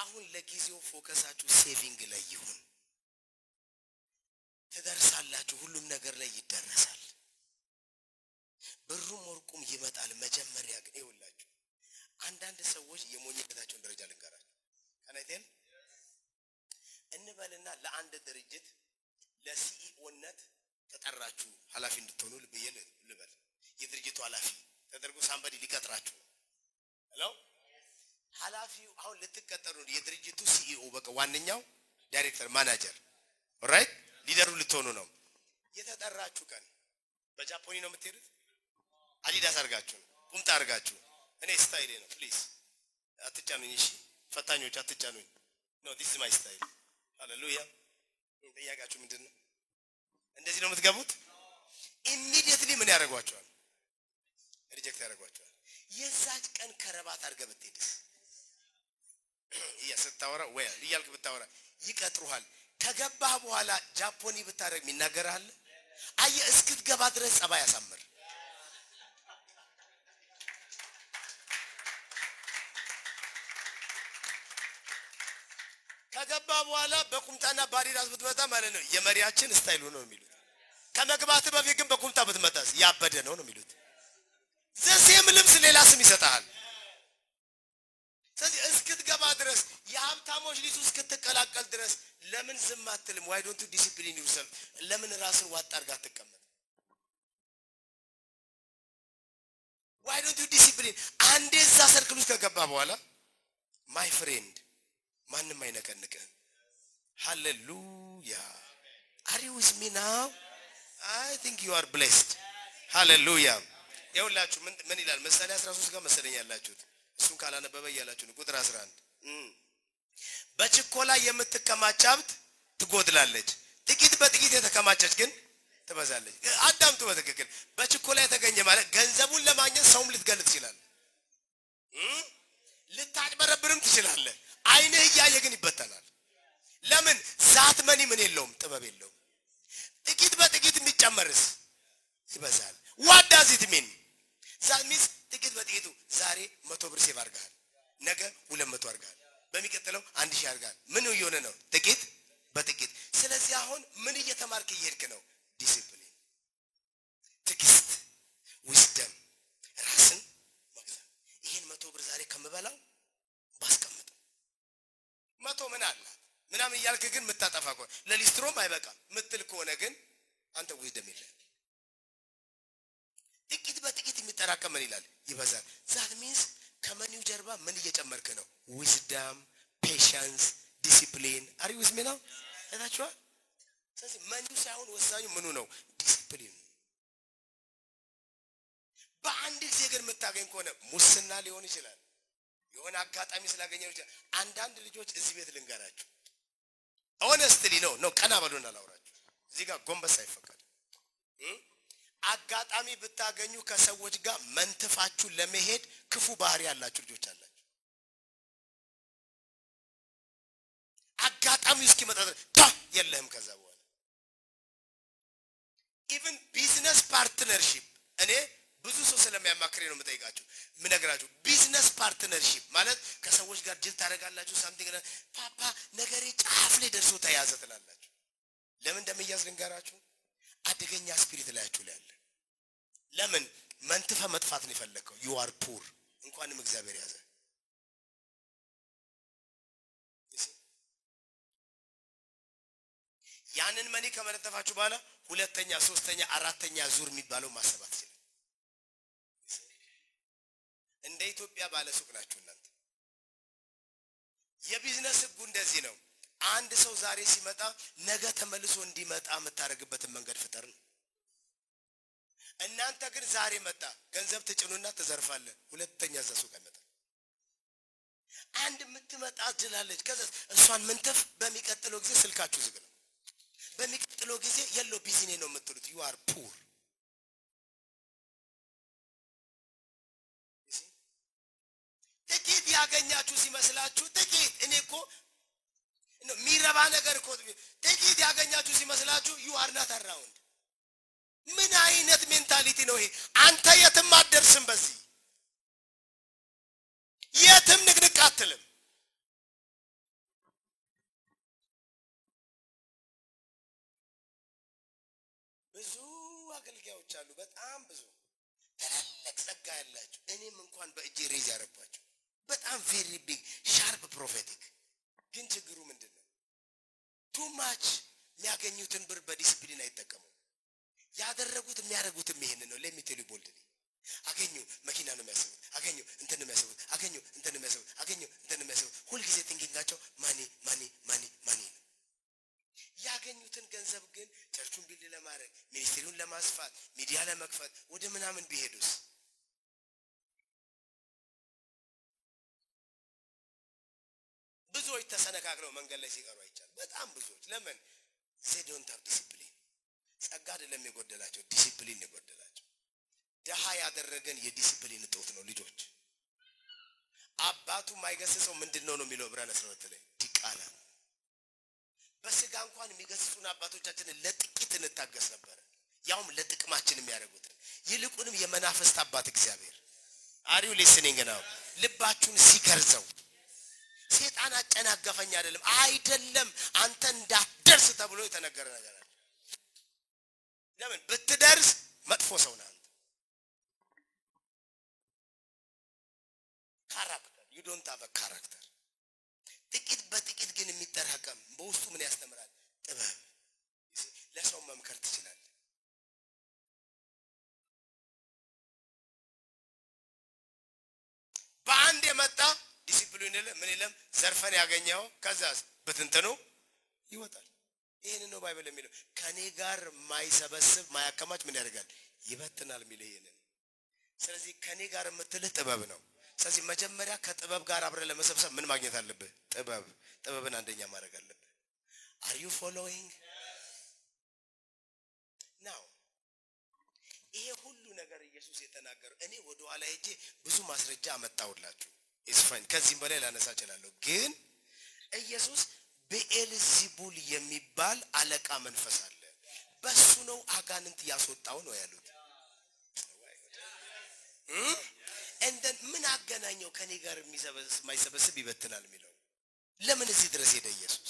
አሁን ለጊዜው ፎከሳችሁ ሴቪንግ ላይ ይሁን ተደርሳላችሁ ሁሉም ነገር ላይ ይደረሳል ብሩም ወርቁም ይመጣል መጀመሪያ ግን ይውላችሁ አንዳንድ ሰዎች የሞኝነታቸውን ደረጃ ልንገራችሁ ከነቴን እንበልና ለአንድ ድርጅት ለሲኢኦነት ተጠራችሁ ሐላፊ እንድትሆኑ ልበል የድርጅቱ ሐላፊ ተደርጎ ሳምባዲ ሊቀጥራችሁ ሄሎ ሐላፊው አሁን ልትቀጠሩ የድርጅቱ ሲኢኦ በቃ ዋንኛው ዳይሬክተር ማናጀር ኦልራይት ሊደሩ ልትሆኑ ነው የተጠራችሁ ቀን በጃፓኒ ነው የምትሄዱት አዲዳስ አርጋችሁ ቁምጣ አርጋችሁ እኔ ስታይሌ ነው ፕሊዝ አትጫኑኝ እሺ ፈታኞች አትጫኑኝ ኖ ዲስ ኢዝ ማይ ስታይል ሃሌሉያ ጥያቄያችሁ ምንድነው እንደዚህ ነው የምትገቡት ኢሚዲየትሊ ምን ያደርጓቸዋል ሪጀክት ያደርጓቸዋል የዛች ቀን ከረባት አርገ ብትሄድስ ያስታወራ ወይ ይያልክ ብታወራ ይቀጥሩሃል ከገባህ በኋላ ጃፓኒ ብታረግ ሚናገራል አየ እስክትገባ ድረስ ጸባይ ያሳምር ከገባ በኋላ በቁምጣና ባዲዳስ ብትመጣ ማለት ነው የመሪያችን ስታይል ሆኖ ነው የሚሉት ከመግባት በፊት ግን በቁምጣ ብትመጣስ ያበደ ነው የሚሉት ዘሴም ልብስ ሌላ ስም ይሰጣል ስለዚህ እስክትገባ ድረስ የሀብታሞች ሊሱ እስክትቀላቀል ድረስ ለምን ዝም አትልም why don't you discipline yourself ለምን ራስን ዋጥ አርጋ ተቀመጥ why don't you discipline አንዴ እዛ ሰርክል ውስጥ ከገባ በኋላ my friend ማንንም አይነቀንቀ hallelujah are you with me now I think you are blessed hallelujah ይውላችሁ ምን ይላል ምሳሌ 13 ጋር መሰለኝ ያላችሁት እሱን ካላነበበ ያላችሁ ነው ቁጥር 11 በችኮላ የምትከማች ሀብት ትጎድላለች ጥቂት በጥቂት የተከማቸች ግን ትበዛለች አዳምጡ በትክክል በችኮላ የተገኘ ማለት ገንዘቡን ለማግኘት ሰውም ልትገልጥ ይችላል ልታጭበረብርም ትችላለህ አይንህ ያየ ግን ይበተናል ለምን ዛት መኒ ምን የለውም ጥበብ የለውም ጥቂት በጥቂት የሚጨመርስ ይበዛል what does it mean that means ጥቂት በጥቂቱ ዛሬ 100 ብር ሴቭ አርጋል ነገ 200 አርጋል በሚቀጥለው 1000 አርጋል ምን ይሆነ ነው ጥቂት በጥቂት ስለዚህ አሁን ምን እየተማርክ ይሄድክ ነው ዲሲፕሊን ትዕግስት wisdom ራስን መግዛት ይሄን 100 ብር ዛሬ ከመበላው ባስቀምጥ 100 ምን አለ ምናምን ይያልክ ግን መታጠፋ ከሆነ ለሊስትሮም አይበቃም ምትል ከሆነ ግን አንተ wisdom የለም ጥቂት በጥቂት የሚጠራቀም ምን ይላል ይበዛል that means ከመኒው ጀርባ ምን እየጨመርክ ነው wisdom patience discipline are you with me now እታችኋ ስለዚህ መኒው ሳይሆን ወሳኙ ምኑ ነው ዲሲፕሊን በአንድ ጊዜ ግን መታገኝ ከሆነ ሙስና ሊሆን ይችላል የሆነ አጋጣሚ ስላገኘው ይችላል አንዳንድ ልጆች እዚህ ቤት ልንገራችሁ honestly ነው ቀና በሉና ላውራችሁ እዚህ ጋር ጎንበስ አይፈቀድ አጋጣሚ ብታገኙ ከሰዎች ጋር መንተፋችሁ ለመሄድ ክፉ ባህሪ ያላችሁ ልጆች አላችሁ አጋጣሚ እስኪመጣ የለህም ከዛ በኋላ even business partnership እኔ ብዙ ሰው ስለሚያማክሬ ነው የምጠይቃችሁ ምን ነግራችሁ ቢዝነስ ፓርትነርሺፕ ማለት ከሰዎች ጋር ጅል ታረጋላችሁ ሳምቲንግ ፓፓ ነገሬ ጫፍ ላይ ደርሶ ተያዘ ትላላችሁ ለምን እንደሚያዝ ልንገራችሁ አደገኛ ስፒሪት ላያችሁ ላይ አለ ለምን መንተፈ መጥፋት ነው የፈለከው you are poor እንኳንም እግዚአብሔር ያዘ ያንን መኒ ከመነተፋችሁ በኋላ ሁለተኛ ሶስተኛ አራተኛ ዙር የሚባለው ማሰባት ይችላል እንደ ኢትዮጵያ ባለ ሱቅ ናችሁ እናንተ የቢዝነስ ህጉ እንደዚህ ነው አንድ ሰው ዛሬ ሲመጣ ነገ ተመልሶ እንዲመጣ መታረግበትን መንገድ ፍጠር ነው እናንተ ግን ዛሬ መጣ ገንዘብ ትጭኑና ተዘርፋለ ሁለተኛ ሱቅ አይመጣ አንድ ምትመጣ አጅላለች ከዛ እሷን መንተፍ በሚቀጥለው ጊዜ ስልካችሁ ዝግ ነው በሚቀጥለው ጊዜ የሎ ቢዝነስ ነው የምትሉት you are poor ጥቂት ያገኛችሁ ሲመስላችሁ ጥቂት እኔ እኮ ሚረባ ነገር እኮ ጥቂት ያገኛችሁ ሲመስላችሁ you are not around። ምን አይነት ሜንታሊቲ ነው ይሄ? አንተ የትም አትደርስም፣ በዚህ የትም ንቅንቅ አትልም። ብዙ አገልጋዮች አሉ፣ በጣም ብዙ ትልቅ ጸጋ ያላችሁ፣ እኔም እንኳን በእጄ ሬዝ ያረኳቸው በጣም ቬሪ ቢግ ሻርፕ ፕሮፌቲክ። ግን ችግሩ ምንድነው? ቱ ማች የሚያገኙትን ብር በዲሲፕሊን አይጠቀሙ። ያደረጉት የሚያደርጉትም ይሄንን ነው። ለሚቴሉ ቦልድ አገኙ መኪና ነው የሚያስቡት፣ አገኙ እንትን ነው የሚያስቡት፣ አገኙ እንትን ነው የሚያስቡት፣ አገኙ እንትን ነው የሚያስቡት። ሁሉ ጊዜ ቲንኪንጋቸው ማኒ ማኒ ማኒ ማኒ ነው። ያገኙትን ገንዘብ ግን ቸርቹን ቢልድ ለማድረግ ሚኒስትሪውን ለማስፋት ሚዲያ ለመክፈት ወደ ምናምን ቢሄዱስ? ብዙዎች ተሰነካክለው መንገድ ላይ ሲቀሩ አይቻል። በጣም ብዙዎች ለምን? they don't have discipline። ጸጋ አይደለም የጎደላቸው፣ ዲሲፕሊን የጎደላቸው። ደሃ ያደረገን የዲሲፕሊን እጦት ነው። ልጆች አባቱ ማይገስጸው ምንድነው ነው የሚለው ዕብራውያን 12 ላይ ዲቃላ። በስጋ እንኳን የሚገስጹን አባቶቻችንን ለጥቂት እንታገስ ነበር፣ ያውም ለጥቅማችን የሚያደርጉት። ይልቁንም የመናፍስት አባት እግዚአብሔር አሪው ሊስኒንግ ነው ልባችሁን ሲከርዘው ሰይጣን አጨናገፈኝ አይደለም አንተ እንዳትደርስ ተብሎ የተነገረ ነገር አለ። ለምን ብትደርስ መጥፎ ሰው ነህ አንተ። ካራክተር you don't have a character። ጥቂት በጥቂት ግን የሚጠራቀም በውስጡ ምን ያስተምራል? ጥበብ። ለሰው መምከር ትችላለህ። በአንድ የመጣ ዲሲፕሊን ምን ይለም ዘርፈን ያገኘው ከዛስ በትንተኑ ይወጣል። ይሄን ነው ባይብል የሚለው። ከኔ ጋር ማይሰበስብ ማያከማች ምን ያደርጋል? ይበትናል የሚለው ይሄን። ስለዚህ ከኔ ጋር የምትልህ ጥበብ ነው። ስለዚህ መጀመሪያ ከጥበብ ጋር አብረ ለመሰብሰብ ምን ማግኘት አለብህ? ጥበብ። ጥበብን አንደኛ ማድረግ አለብህ። are you following now? ይሄ ሁሉ ነገር ኢየሱስ የተናገረው እኔ ወደ ኋላ ሄጄ ብዙ ማስረጃ አመጣውላችሁ። is fine ከዚህም በላይ ላነሳ እችላለሁ። ግን ኢየሱስ በኤልዚቡል የሚባል አለቃ መንፈስ አለ፣ በሱ ነው አጋንንት ያስወጣው ነው ያሉት። እንደን ምን አገናኘው ከኔ ጋር ማይሰበስብ ይበትናል የሚለው? ለምን እዚህ ድረስ ሄደ ኢየሱስ?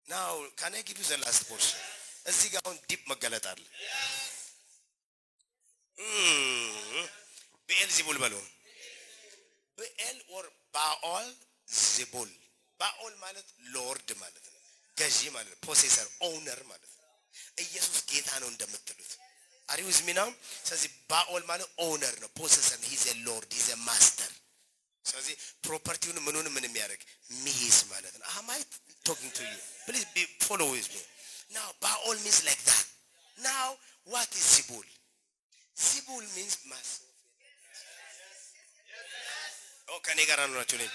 now can I give you the last portion? እዚህ ጋር አሁን ዲፕ መገለጥ አለ። በኤልዚቡል በለው በኤል or ባኦል ዚቡል። ባኦል ማለት ሎርድ ማለት ነው፣ ገዢ ማለት ነው፣ ፖሴሰር ኦውነር ማለት ነው። ኢየሱስ ጌታ ነው እንደምትሉት አሪው ዝሚናው። ስለዚህ ባኦል ማለት ኦውነር ነው፣ ፖሴሰር ነው። ሂዝ ኤ ሎርድ ሂዝ ኤ ማስተር። ስለዚህ ፕሮፐርቲውን ምኑን ምን የሚያደርግ ሚይዝ ማለት ነው። am I talking to you? please be follow with me now. baol means like that. now what is zibul? zibul means massive. ከኔ ጋር አናችሁ ነኝ።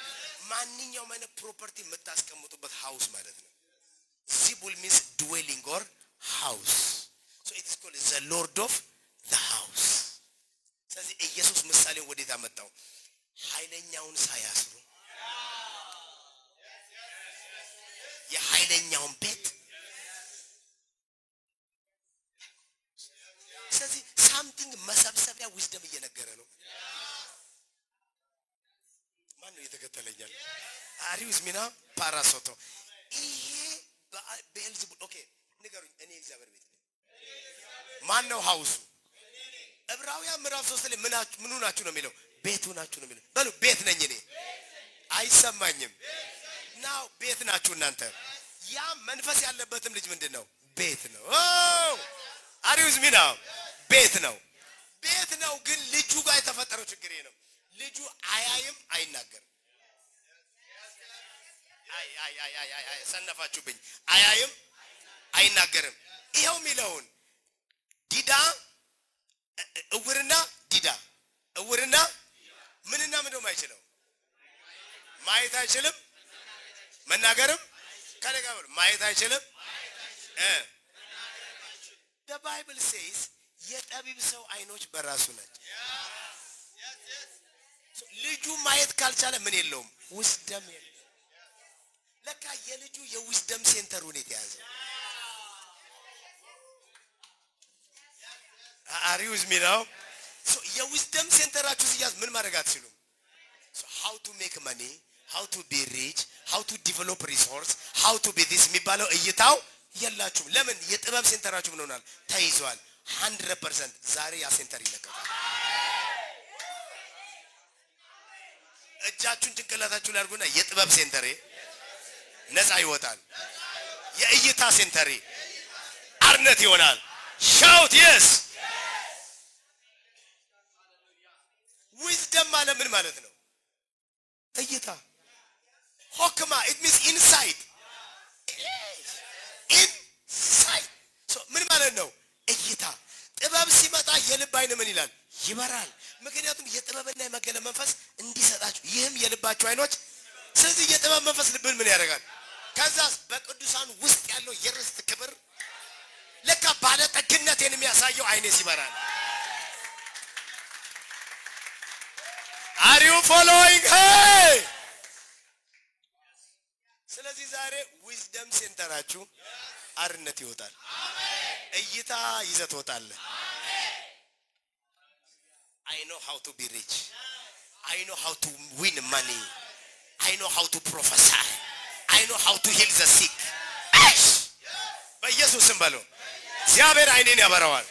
ማንኛውም አይነት ፕሮፐርቲ የምታስቀምጡበት ሃውስ ማለት ነው። zibul means dwelling or house. so it is called the lord of the house. ስለዚህ ኢየሱስ ምሳሌው ወዴት አመጣው? ኃይለኛውን ሳያስሩ የኃይለኛውን ቤት። ስለዚህ ሳምቲንግ መሰብሰቢያ ዊዝደም እየነገረ ነው። ማን ነው የተከተለኛል? አሪውስ ሚና ፓራሶቶ ይሄ በኤልዚቡል። ኦኬ ንገሩኝ፣ እኔ እግዚአብሔር ቤት ማን ነው ሃውሱ? ዕብራውያን ምዕራፍ 3 ላይ ምኑ ናችሁ ነው የሚለው? ቤቱ ናችሁ ነው የሚለው። በሉ ቤት ነኝ እኔ። አይሰማኝም? ናው ቤት ናችሁ እናንተ። ያ መንፈስ ያለበትም ልጅ ምንድነው? ቤት ነው። አሪውስ ሚና ቤት ነው። ቤት ነው። ግን ልጁ ጋር የተፈጠረው ችግር ይሄ ነው። ልጁ አያይም አይናገርም። አይ ሰነፋችሁብኝ። አያይም አይናገርም። ይሄው ሚለውን ዲዳ እውርና ዲዳ እውርና ምንና ምን ነው አይችልም? ማየት አይችልም፣ መናገርም ካለጋር ማየት አይችልም። the bible says የጠቢብ ሰው አይኖች በራሱ ናቸው። ልጁ ማየት ካልቻለ ምን የለውም? ውስደም የለም። ለካ የልጁ የዊዝደም ሴንተሩን የተያዘ አሪውዝ ሚራው so የዊዝደም ሴንተራችሁ ሲያዝ ምን ማድረግ አትችሉም so how to make money how to be rich how to develop resource how to be this የሚባለው እይታው የላችሁም ለምን የጥበብ ሴንተራችሁ ምን ሆናል ተይዟል 100% ዛሬ ያ ሴንተር ይለቀቃል እጃችሁን ጭንቅላታችሁ ላይ አድርጉና የጥበብ ሴንተሬ ነፃ ይወጣል የእይታ ሴንተሬ አርነት ይሆናል shout yes wisdom ማለት ምን ማለት ነው እይታ hokma it means inside so ምን ማለት ነው እይታ ጥበብ ሲመጣ የልብ አይን ምን ይላል ይበራል ምክንያቱም የጥበብና የመገለ መንፈስ እንዲሰጣችሁ ይህም የልባችሁ አይኖች ስለዚህ የጥበብ መንፈስ ልብን ምን ያደርጋል ከዛስ በቅዱሳን ውስጥ ያለው የርስት ክብር ለካ ባለ ጠግነትን የሚያሳየው አይኔ ሲበራል are you following hey ስለዚህ ዛሬ wisdom ሴንተራችሁ አርነት ይወጣል አሜን እይታ ይዘት ይወጣል አሜን I know how to be rich I know how to win money I know how to prophesy I know how to heal the sick በኢየሱስ ስም በሉ እግዚአብሔር አይኔን ያበራዋል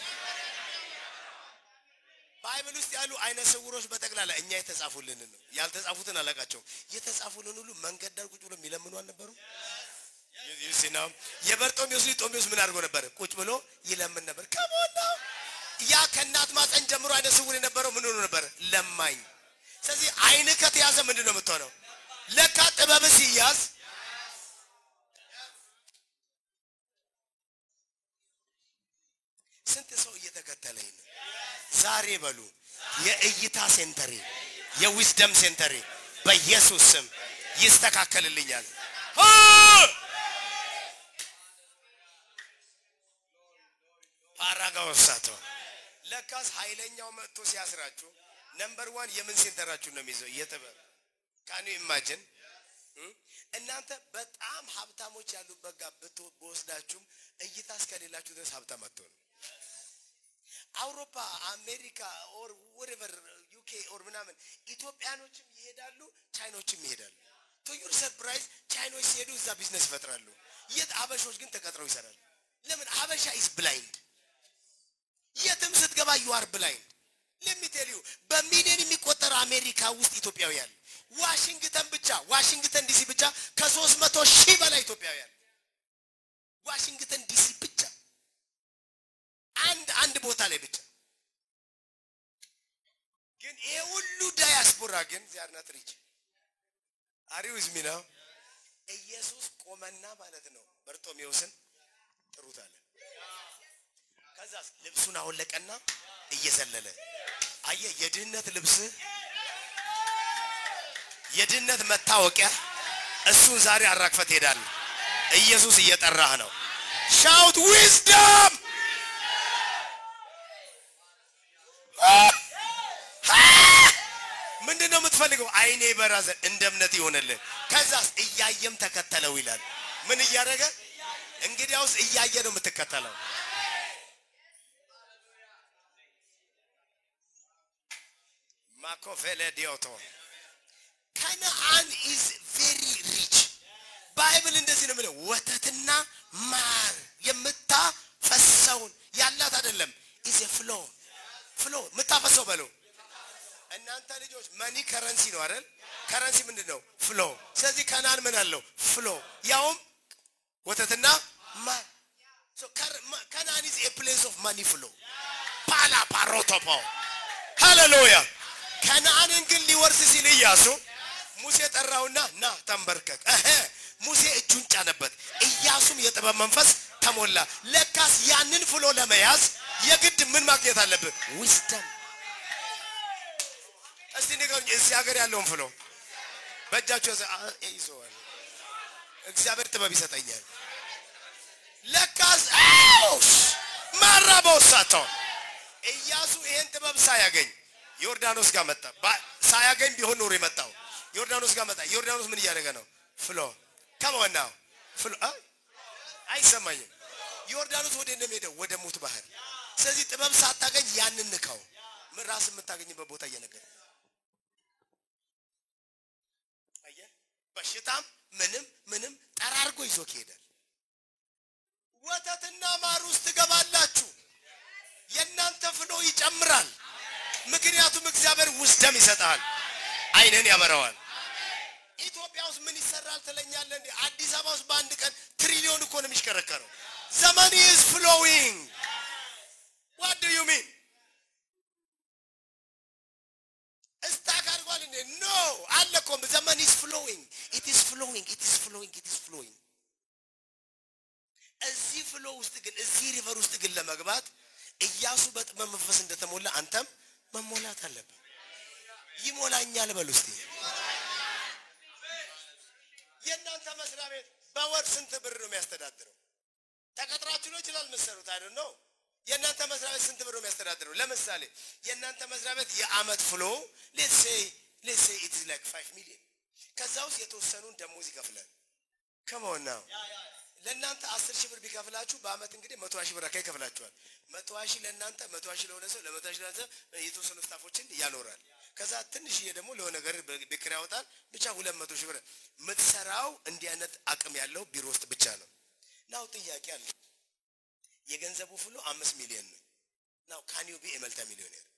ባይብል ውስጥ ያሉ አይነ ስውሮች በጠቅላላ እኛ የተጻፉልን ነው ያልተጻፉትን አላቃቸው የተጻፉልን ሁሉ መንገድ ዳር ቁጭ ብሎ የሚለምኑ አልነበሩ ይሲናም የበርጦሜዎስ ጦሜዎስ ምን አድርጎ ነበር ቁጭ ብሎ ይለምን ነበር ከሞና ያ ከናት ማፀን ጀምሮ አይነ ስውር የነበረው ምን ሆኖ ነበር ለማኝ ስለዚህ አይን ከተያዘ ምንድነው የምትሆነው ለካ ጥበብ ሲያዝ ስንት ሰው እየተከተለኝ ነው ዛሬ በሉ የእይታ ሴንተሪ የዊዝደም ሴንተሪ በኢየሱስ ስም ይስተካከልልኛል ፓራጋውሳቶ ለካስ ኃይለኛው መጥቶ ሲያስራችሁ ነምበር 1 የምን ሴንተራችሁ ነው የሚይዘው የጥበብ ካኑ ኢማጂን እናንተ በጣም ሀብታሞች ያሉበት ጋር በወስዳችሁ እይታ እስከሌላችሁ ድረስ ሀብታም አትሆኑ አውሮፓ አሜሪካ or whatever UK or ምናምን ኢትዮጵያኖችም ይሄዳሉ ቻይኖችም ይሄዳሉ to your surprise ቻይኖች ሲሄዱ እዛ ቢዝነስ ይፈጥራሉ የት አበሾች ግን ተቀጥረው ይሰራሉ ለምን አበሻ is blind የትም ስትገባ you are blind let me tell you በሚሊዮን የሚቆጠር አሜሪካ ውስጥ ኢትዮጵያውያን ዋሽንግተን ዲሲ ብቻ ከ300,000 በላይ ኢትዮጵያውያን ዋሽንግተን ዲሲ ብቻ አንድ ቦታ ላይ ብቻ ግን ይሄ ሁሉ ዳያስፖራ ግን they are not rich are you with me now ኢየሱስ ቆመና ማለት ነው በርጦሜዎስን ጥሩት አለ ከዛስ ልብሱን አወለቀና እየዘለለ አየ የድህነት ልብስ የድህነት መታወቂያ እሱን ዛሬ አራግፈት ሄዳል ኢየሱስ እየጠራህ ነው shout wisdom ምንድነው የምትፈልገው አይኔ በራዘ እንደ እምነት ይሆነልህ ከዛስ እያየም ተከተለው ይላል ምን እያደረገ እንግዲያውስ እያየ ነው የምትከተለው ማኮፌለ ዲዮቶ Canaan is very rich ባይብል እንደዚህ ነው የሚለው ወተትና ማር የምታፈሰውን ያላት አይደለም is a flow የምታፈሰው በለው እናንተ ልጆች ማኒ ከረንሲ ነው አይደል ከረንሲ ምንድነው ፍሎ ስለዚህ ካናን ምን አለው ፍሎ ያውም ወተትና ማር so Canaan is a place of money flow pala parotopo hallelujah ካናንን ግን ሊወርስ ሲል ኢያሱ ሙሴ ጠራውና ና ተንበርከክ ሙሴ እጁን ጫነበት ኢያሱም የጥበብ መንፈስ ተሞላ ለካስ ያንን ፍሎ ለመያዝ የግድ ምን ማግኘት አለበት wisdom እስቲ ንገሩኝ እዚህ ሀገር ያለውን ፍሎ በእጃችሁ ይዘዋል እግዚአብሔር ጥበብ ይሰጠኛል ለካስ ማራቦሳቶ ኢያሱ ይሄን ጥበብ ሳያገኝ ዮርዳኖስ ጋር መጣ ሳያገኝ ቢሆን ኖር የመጣው ዮርዳኖስ ጋር መጣ ዮርዳኖስ ምን ያደረገ ነው ፍሎ ከመሆን ነው ፍሎ አይሰማኝም ዮርዳኖስ ወደ እንደሚሄደው ወደ ሞት ባህር ስለዚህ ጥበብ ሳታገኝ ያንን ንካው ራስ የምታገኝበት ቦታ እየነገረ አየ በሽታም ምንም ጠራርጎ ይዞ ከሄዳል ወተትና ማር ውስጥ ገባላችሁ የናንተ ፍሎ ይጨምራል ምክንያቱም እግዚአብሔር ውስደም ይሰጣል አይነን ያበራዋል ኢትዮጵያ ውስጥ ምን ይሰራል ተለኛለ እንዴ አዲስ አበባ ውስጥ በአንድ ቀን ትሪሊዮን እኮ ነው የሚሽከረከረው the money is flowing what do you mean no አለኮም the money is flowing it is flowing እዚህ ፍሎ ውስጥ ግን እዚህ ሪቨር ውስጥ ግን ለመግባት ኢያሱ በጥበብ መንፈስ እንደተሞላ አንተም መሞላት አለበት ይሞላኛል በሉስቲ የናንተ መስሪያ ቤት በወር ስንት ብር ነው የሚያስተዳድረው ተቀጥራችሁ ነው ይችላል መሰሩት አይደል ነው የናንተ መስሪያ ቤት ስንት ብር ነው የሚያስተዳድረው ለምሳሌ የናንተ መስሪያ ቤት የአመት ፍሎ let's say it is like 5 million ከዛው የተወሰኑን ደሞዝ ይከፍላል come on now ለናንተ 10,000 ብር ቢከፍላችሁ በአመት እንግዲህ 100,000 ብር አካይ ከፍላችኋል 100,000 ለናንተ 100,000 ለሆነ ሰው ለ100,000 ለናንተ የተወሰኑ ስታፎችን ያኖራል ከዛ ትንሽዬ ደግሞ ለሆነ ነገር በክራ ያወጣል ብቻ 200,000 ብር ምትሰራው እንዲህ አይነት አቅም ያለው ቢሮ ውስጥ ብቻ ነው ናው ጥያቄ አለ የገንዘቡ ፍሎ 5 ሚሊዮን ነው ናው can you be a multi-millionaire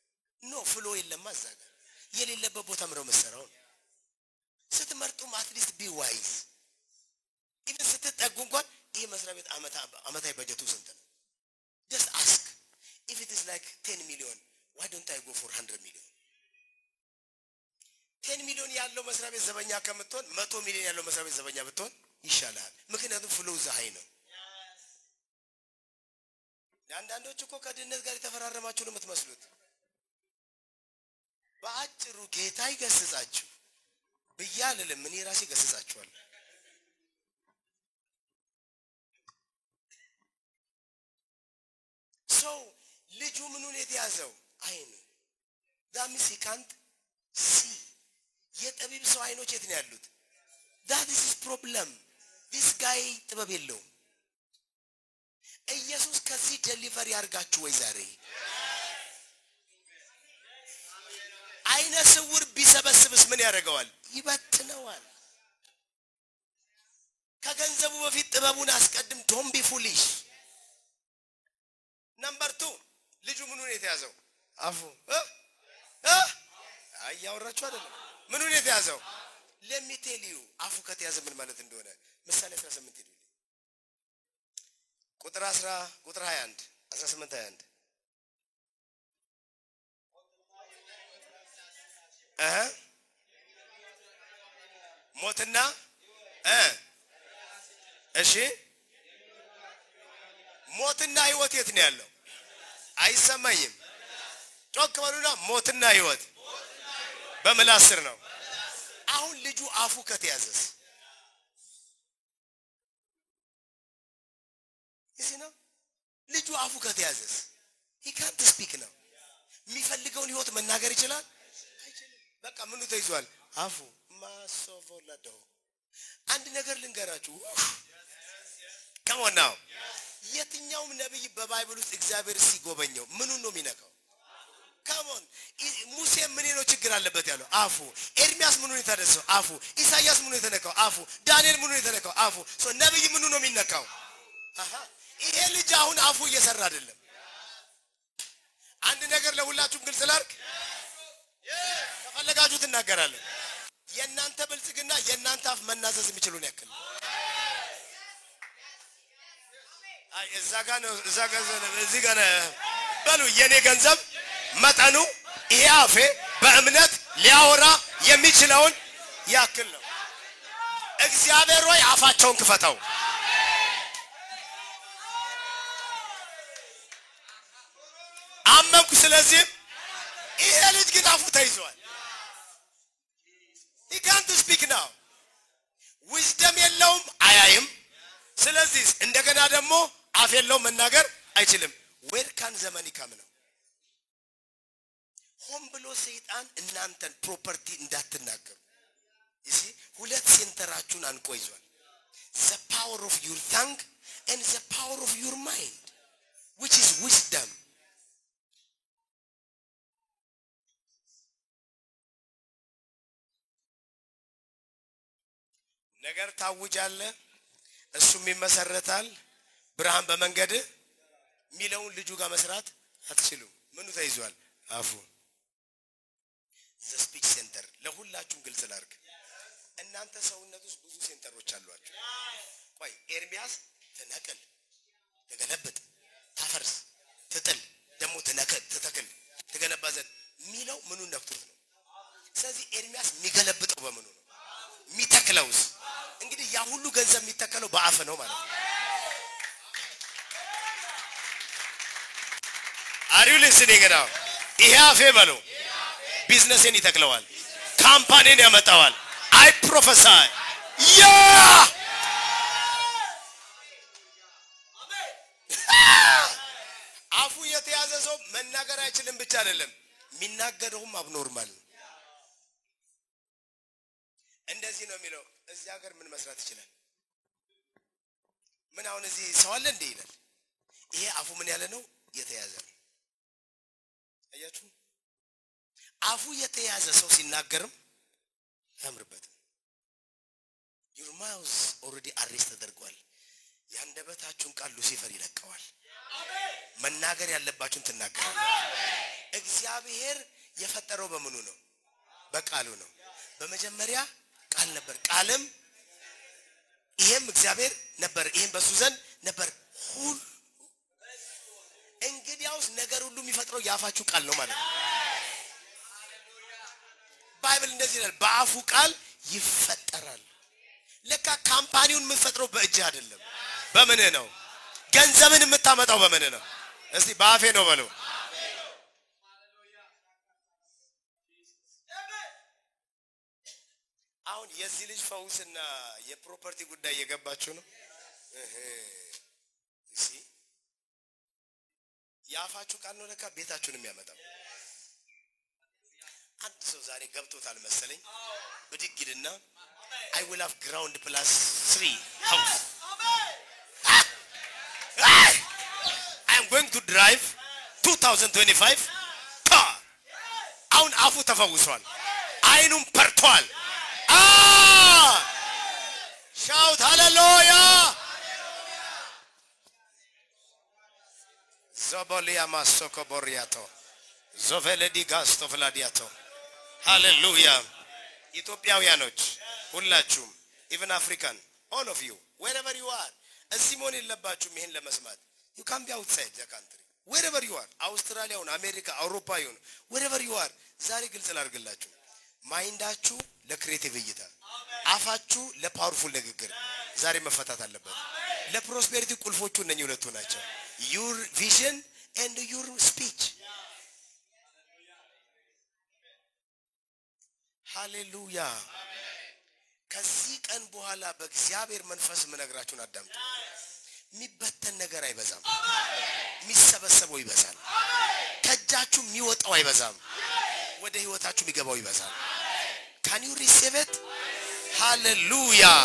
no ፍሎ የለም አዛጋ የሌለበት ቦታ ምረው መሰራው ስትመርጡም at least be wise even ስትጠጉ እንኳን ይሄ መስሪያ ቤት አመታዊ በጀቱ ስንት ነው just ask if it is like 10 million why don't I go for 100 million 10 million ያለው መስሪያ ቤት ዘበኛ ከመጥቶን 100 ሚሊዮን ያለው መስሪያ ቤት ዘበኛ ብትሆን ይሻላል ምክንያቱም ፍሎው ዘሃይ ነው አንዳንዶች እኮ ከድነት ጋር የተፈራረማችሁ ነው የምትመስሉት በአጭሩ ጌታ ይገስጻችሁ በያለለም ምን ራሴ ገስጻችኋል so ልጁ ምኑን የተያዘው አይኑ ዳሚስ ይካንት see የጠቢብ ሰው አይኖች የት ነው ያሉት that is his problem this guy ጥበብ የለውም ኢየሱስ ከዚህ ዴሊቨር ያርጋችሁ ወይ ዛሬ አይነ ስውር ቢሰበስብስ ምን ያደርገዋል ይበትነዋል ከገንዘቡ በፊት ጥበቡን አስቀድም don't be foolish number 2 ልጁ ምኑን የተያዘው አፉ አያወራችሁ አይደለም ምኑን የተያዘው let me tell you አፉ ከተያዘ ምን ማለት እንደሆነ ምሳሌ 18 ይሉ ቁጥር 21 18 21 ሞትና እሺ ሞትና ህይወት የት ነው ያለው አይሰማኝም ጮክ በሉና ሞትና ህይወት በምላስ ስር ነው አሁን ልጁ አፉ ከተያዘስ ይሲና ልጁ አፉ ከተያዘስ he can't speak ነው የሚፈልገውን ህይወት መናገር ይችላል አይችልም በቃ ምኑ ተይዟል አፉ ማሶቮላዶ አንድ ነገር ልንገራችሁ come on now የትኛውም ነብይ በባይብል ውስጥ እግዚአብሔር ሲጎበኘው ምኑን ነው የሚነካው come on ሙሴ ምን ነው ችግር አለበት ያለው አፉ ኤርሚያስ ምኑን የተደሰው አፉ ኢሳይያስ ምኑን የተነካው አፉ ዳንኤል ምኑን የተነካው አፉ ሶ ነብይ ምኑ ነው የሚነካው ይሄ ልጅ አሁን አፉ እየሰራ አይደለም አንድ ነገር ለሁላችሁም ግልጽ ላርክ ተፈለጋችሁ ትናገራለህ የናንተ ብልጽግና የናንተ አፍ መናዘዝ የሚችሉ ነው ያክል አይ እዛ ጋር በሉ የኔ ገንዘብ መጠኑ ይሄ አፌ በእምነት ሊያወራ የሚችለውን ያክል ነው እግዚአብሔር ሆይ አፋቸውን ክፈተው አመንኩ ስለዚህ ይሄ ልጅ ግን አፉ ተይዟል he can't speak now wisdom የለውም አያይም ስለዚህ እንደገና ደግሞ አፍ የለውም መናገር አይችልም where can ዘመን ይካም ነው ሆም ብሎ ሰይጣን እናንተን ፕሮፐርቲ እንዳትናገሩ እሺ ሁለት ሴንተራችሁን አንቆይዟል the power of your tongue and the power of your mind, which is wisdom. ነገር ታውጃለ እሱም ይመሰረታል ብርሃን በመንገድ ሚለውን ልጁ ጋር መስራት አትችሉም ምኑ ተይዟል አፉ the speech center ለሁላችሁም ግልጽ ላርግ እናንተ ሰውነት ውስጥ ብዙ ሴንተሮች አሏችሁ ቆይ ኤርሚያስ ተነቀል ተገለበጥ ታፈርስ ትጥል ደሞ ተነቀል ተተከል ተገነባ ዘንድ ሚለው ምኑ ነክቶት ነው ስለዚህ ኤርሚያስ የሚገለብጠው በምኑ ነው ሚተክለውስ እንግዲህ ያ ሁሉ ገንዘብ የሚተከለው በአፍ ነው ማለት ነው Are you listening now? ይሄ አፌ በለው ቢዝነስን ይተክለዋል ካምፓኒን ያመጣዋል I prophesy yeah አፉ የተያዘ ሰው መናገር አይችልም ብቻ አይደለም ሚናገረውም አብኖርማል እንደዚህ ነው የሚለው እዚህ ሀገር ምን መስራት ይችላል ምን አሁን እዚህ ሰው አለ እንዴ ይላል ይሄ አፉ ምን ያለ ነው የተያዘ ነው አያችሁ አፉ የተያዘ ሰው ሲናገርም ያምርበት your mouth already arrest ተደርጓል ያንደበታችሁን ቃል ሉሲፈር ይለቀዋል አሜን መናገር ያለባችሁን ትናገራላችሁ እግዚአብሔር የፈጠረው በምኑ ነው በቃሉ ነው በመጀመሪያ ቃል ነበር ቃልም ይሄም እግዚአብሔር ነበር ይሄም በሱ ዘንድ ነበር ሁሉ እንግዲያውስ ነገር ሁሉ የሚፈጥረው ያፋችሁ ቃል ነው ማለት ነው ባይብል እንደዚህ ይላል በአፉ ቃል ይፈጠራል ለካ ካምፓኒውን የምትፈጥረው በእጅ አይደለም በምን ነው ገንዘብን የምታመጣው በምን ነው እስቲ በአፌ ነው በለው አሁን የዚህ ልጅ ፈውስና የፕሮፐርቲ ጉዳይ የገባችሁ ነው እሺ ያፋችሁ ቃል ነው ለካ ቤታችሁን የሚያመጣው አንድ ሰው ዛሬ ገብቶታል መሰለኝ በድግድና I will have ground plus 3 house I am going to drive 2025 car አሁን አፉ ተፈውሷል አይኑም ፐርቷል shout hallelujah zobolia masoko boriato zoveledi gasto vladiato hallelujah ኢትዮጵያውያኖች ሁላችሁም even African all of you wherever you are እዚሞን ይለባችሁም ይሄን ለመስማት you can be outside the country wherever you are አውስትራሊያ ሆነ አሜሪካ አውሮፓ ይሁን wherever you are ዛሬ ግልጽ ላርግላችሁ ማይንዳችሁ ለክሬቲቭ እይታ አፋችሁ ለፓወርፉል ንግግር ዛሬ መፈታት አለበት ለፕሮስፔሪቲ ቁልፎቹ እነኚህ ሁለቱ ናቸው your vision and your speech hallelujah ከዚህ ቀን በኋላ በእግዚአብሔር መንፈስ መነግራችሁን አዳምጡ ሚበተን ነገር አይበዛም ሚሰበሰበው ይበዛል ከጃችሁ ሚወጣው አይበዛም ወደ ህይወታችሁ ሚገባው ይበዛል can you receive it hallelujah